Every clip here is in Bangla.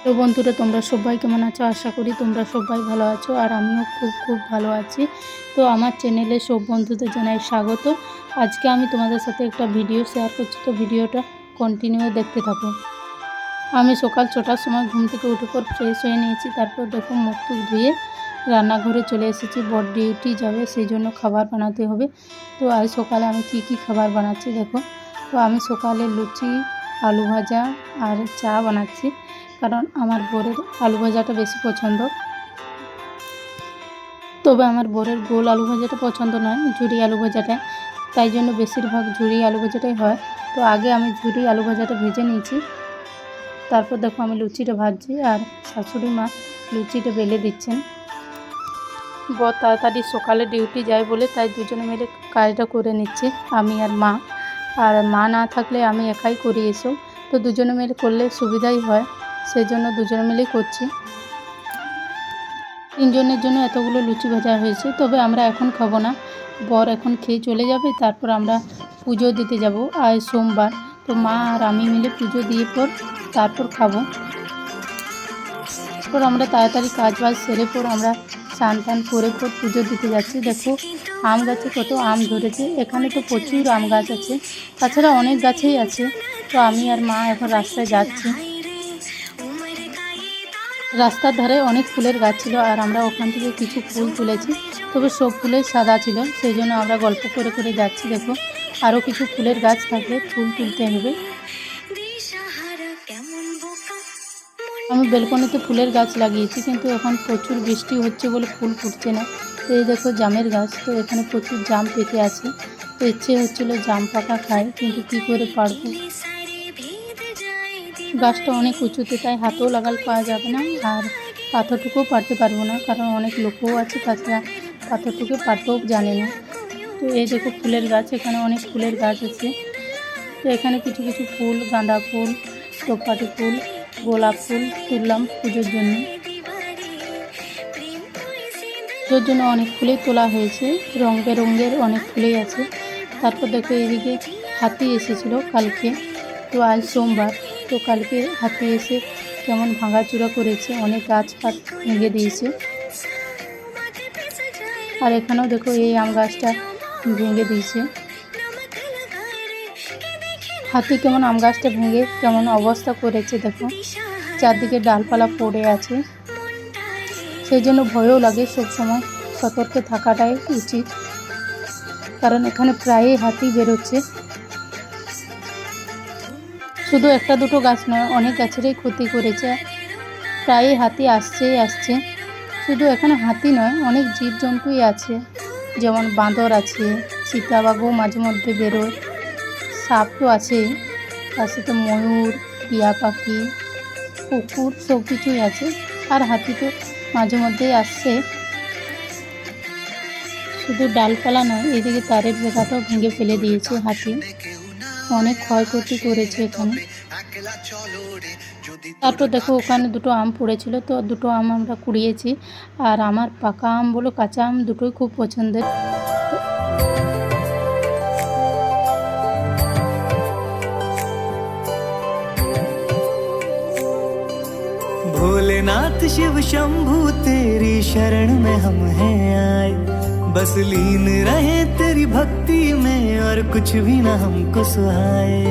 তো বন্ধুরা, তোমরা সবাই কেমন আছো? আশা করি তোমরা সবাই ভালো আছো, আর আমিও খুব ভালো আছি। তো আমার চ্যানেলে সব বন্ধুদের জানাই স্বাগত। আজকে আমি তোমাদের সাথে একটা ভিডিও শেয়ার করছি, তো ভিডিওটা কন্টিনিউ দেখতে থাকো। আমি সকাল 6টার সময় ঘুম থেকে উঠে পর ফ্রেশ হয়ে নিয়েছি। তারপর দেখো মুখ টুক ধুয়ে রান্নাঘরে চলে এসেছি। বর ডিউটি যাবে, সেই জন্য খাবার বানাতে হবে। তো আজ সকালে আমি কি খাবার বানাচ্ছি দেখো। তো আমি সকালে লুচি, আলু ভাজা আর চা বানাচ্ছি, কারণ আমার বরের আলু ভাজাটা বেশি পছন্দ। তবে আমার বরের গোল আলু ভাজাটা পছন্দ নয়, ঝুরি আলু ভাজাটা, তাই জন্য বেশিরভাগ ঝুরি আলু ভাজাটাই হয়। তো আগে আমি ঝুরি আলু ভাজাটা ভেজে নিয়েছি, তারপর দেখো আমি লুচিটা ভাজছি আর শাশুড়ি মা লুচিটা বেলে দিচ্ছেন। বর তাড়াতাড়ি সকালে ডিউটি যায় বলে তাই দুজনে মিলে কাজটা করে নিচ্ছে, আমি আর মা। আর মা না থাকলে আমি একাই করি এসব, তো দুজনে মিলে করলে সুবিধাই হয়, সেই জন্য দুজনে মিলেই করছি। 3 জনের জন্য এতগুলো লুচি ভাজা হয়েছে। তবে আমরা এখন খাবো না, বর এখন খেয়ে চলে যাবে, তারপর আমরা পুজো দিতে যাব আজ সোমবার। তো মা আর আমি মিলে পুজো দিয়ে পর তারপর খাবো। পর আমরা তাড়াতাড়ি কাজ বাজ সেরে পর আমরা স্নান টান করে পর পুজো দিতে যাচ্ছি। দেখো আম গাছে কত আম ধরেছে, এখানে তো প্রচুর আম গাছ আছে, তাছাড়া অনেক গাছেই আছে। তো আমি আর মা এখন রাস্তায় যাচ্ছি। রাস্তার ধারে অনেক ফুলের গাছ ছিল, আর আমরা ওখান থেকে কিছু ফুল তুলেছি, তবে সব ফুলেই সাদা ছিল, সেই জন্য আমরা গল্প করে করে যাচ্ছি। দেখো আরও কিছু ফুলের গাছ থাকলে ফুল তুলতে হবে। আমি বেলকনিতে ফুলের গাছ লাগিয়েছি, কিন্তু এখন প্রচুর বৃষ্টি হচ্ছে বলে ফুল ফুটছে না। তো এই দেখো জামের গাছ, তো এখানে প্রচুর জাম পেকে আছে। তো ইচ্ছে হচ্ছিলো জাম পাকা খাই, কিন্তু কী করে পারবো, গাছটা অনেক উঁচুতে, তাই হাতেও লাগাল পাওয়া যাবে না, আর পাথরটুকুও পারতে পারবো না, কারণ অনেক লোকও আছে, তাছাড়া পাথরটুকু পারতেও জানে না। তো এই দেখো ফুলের গাছ, এখানে অনেক ফুলের গাছ আছে। তো এখানে কিছু কিছু ফুল, গাঁদা ফুল, তোপাটি ফুল, গোলাপ ফুল তুললাম পুজোর জন্য। পুজোর জন্য অনেক ফুলই তোলা হয়েছে, রঙ বেরঙের অনেক ফুলই আছে। তারপর দেখো এইদিকে হাতি এসেছিল কালকে, তো আজ সোমবার, তো কালকে হাতি এসে কেমন ভাঙাচুরা করেছে, অনেক গাছপাত ভেঙে দিয়েছে। আর এখানেও দেখো এই আম গাছটা ভেঙে দিয়েছে। হাতি কেমন আম গাছটা ভেঙে কেমন অবস্থা করেছে দেখো, চারদিকে ডালপালা পড়ে আছে, সেই জন্য ভয়ও লাগে। সবসময় সতর্কে থাকাটাই উচিত, কারণ এখানে প্রায়ই হাতি বেরোচ্ছে। শুধু একটা দুটো গাছ নয়, অনেক গাছেরই ক্ষতি করেছে, প্রায়ই হাতি আসছে। শুধু এখানে হাতি নয়, অনেক জীবজন্তুই আছে, যেমন বাঁদর আছে, চিতাবাঘও মাঝে মধ্যে বেরোয়, সাপ তো আছেই, তার সাথে ময়ূর, টিয়া পাখি, কুকুর সব কিছুই আছে। আর হাতি তো মাঝে মধ্যেই আসছে। শুধু ডালপালা নয়, এদিকে তারের বেড়াটাও ভেঙে ফেলে দিয়েছে হাতি, অনেক ক্ষয়ক্ষতি করেছে এখানে। তারপর দেখো ওখানে দুটো আম পড়েছিল, তো দুটো আম আমরা কুড়িয়েছি, আর আমার পাকা আম বলো কাঁচা আম দুটোই খুব পছন্দের। भोलेनाथ शिव शंभू तेरी शरण में हम हैं आए, बस लीन रहे तेरी भक्ति में और कुछ भी ना हमको सुहाए।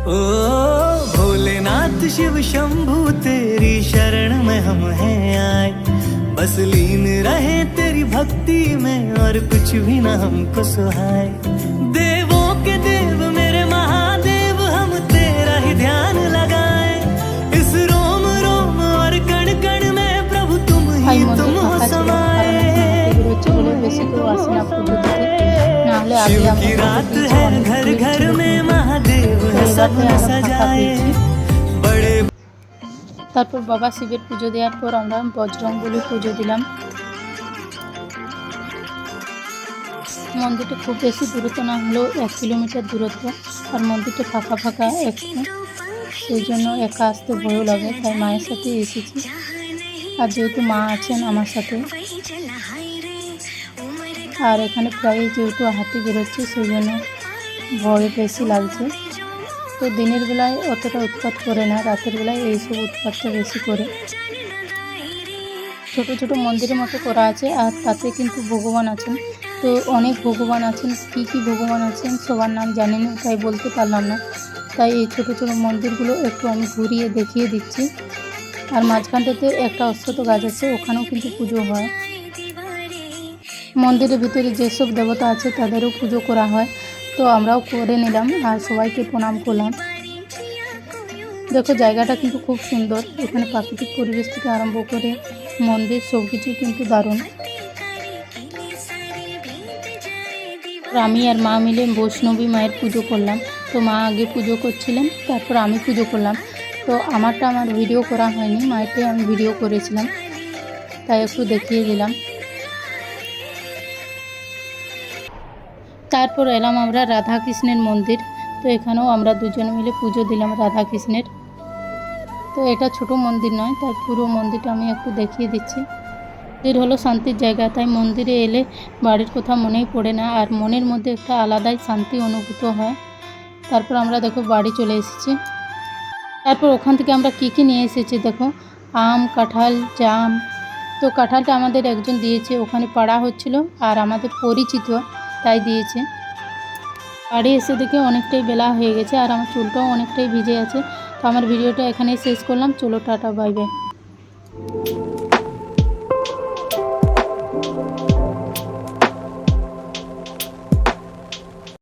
ओ भोलेनाथ शिव शंभू तेरी शरण में हम हैं आए, बस लीन रहे तेरी भक्ति में और कुछ भी ना हमको सुहाए। देवों के देव मेरे महादेव, हम तेरा ही ध्यान लगाए, इस रोम रोम और कण कण में प्रभु तुम ही तुम हो समाए। शिव की रात है, घर घर में महादेव है सब सजाए बड़े। তারপর বাবা শিবের পুজো দেওয়ার পর আমরা বজরংবলী পুজো দিলাম। মন্দিরটা খুব বেশি দূরত্ব না হলেও 1 কিলোমিটার দূরত্ব, আর মন্দিরটা ফাঁকা একটু, সেই জন্য একা আসতে ভয়ও লাগে, তাই মায়ের সাথে এসেছি। আর যেহেতু মা আছেন আমার সাথে, আর এখানে প্রায় যেহেতু হাতি বেরোচ্ছে, সেই জন্য ভয় বেশি লাগছে। তো দিনের বেলায় অতটা উৎপাত করে না, রাতের বেলায় এইসব উৎপাতটা বেশি করে। ছোট ছোট মন্দিরের মতো করা আছে, আর তাতে কিন্তু ভগবান আছেন। তো অনেক ভগবান আছেন, কি কি ভগবান আছেন সবার নাম জানি না, তাই বলতে পারলাম না। তাই এই ছোট ছোট মন্দিরগুলো একটু আমি ঘুরিয়ে দেখিয়ে দিচ্ছি। আর মাঝখানটাতে একটা অশ্বত্থ গাছ আছে, ওখানেও কিন্তু পুজো হয়। মন্দিরের ভিতরে যেসব দেবতা আছে তাদেরও পুজো করা হয়, তো আমরাও করে নিলাম আর সবাইকে প্রণাম করলাম। দেখো জায়গাটা কিন্তু খুব সুন্দর, এখানে প্রাকৃতিক পরিবেশ থেকে আরম্ভ করে মন্দির সব কিছু কিন্তু দারুণ। আমি আর মা মিলে বৈষ্ণবী মায়ের পুজো করলাম। তো মা আগে পুজো করছিলেন, তারপর আমি পুজো করলাম। তো আমার ভিডিও করা হয়নি, মায়েরটাই আমি ভিডিও করেছিলাম, তাই একটু দেখিয়ে দিলাম। তারপর এলাম আমরা রাধা কৃষ্ণের মন্দির। তো এখানেও আমরা দুজনে মিলে পুজো দিলাম রাধা কৃষ্ণের। তো এটা ছোট মন্দির নয়, তাই পুরো মন্দিরটা আমি একটু দেখিয়ে দিচ্ছি। মন্দির হলো শান্তির জায়গা, তাই মন্দিরে এলে বাড়ির কথা মনেই পড়ে না, আর মনের মধ্যে একটা আলাদাই শান্তি অনুভূত হয়। তারপর আমরা দেখো বাড়ি চলে এসেছি। তারপর ওখান থেকে আমরা কী নিয়ে এসেছি দেখো, আম, কাঁঠাল, জাম। তো কাঁঠালটা আমাদের একজন দিয়েছে, ওখানে পাড়া হচ্ছিল আর আমাদের পরিচিত, তাই দিয়েছে। বাড়ি এসে দেখে অনেকটাই বেলা হয়ে গেছে, আর আমার চুলটাও অনেকটাই ভিজে আছে। তো আমার ভিডিওটা এখানেই শেষ করলাম। চলো টাটা, বাই বাই।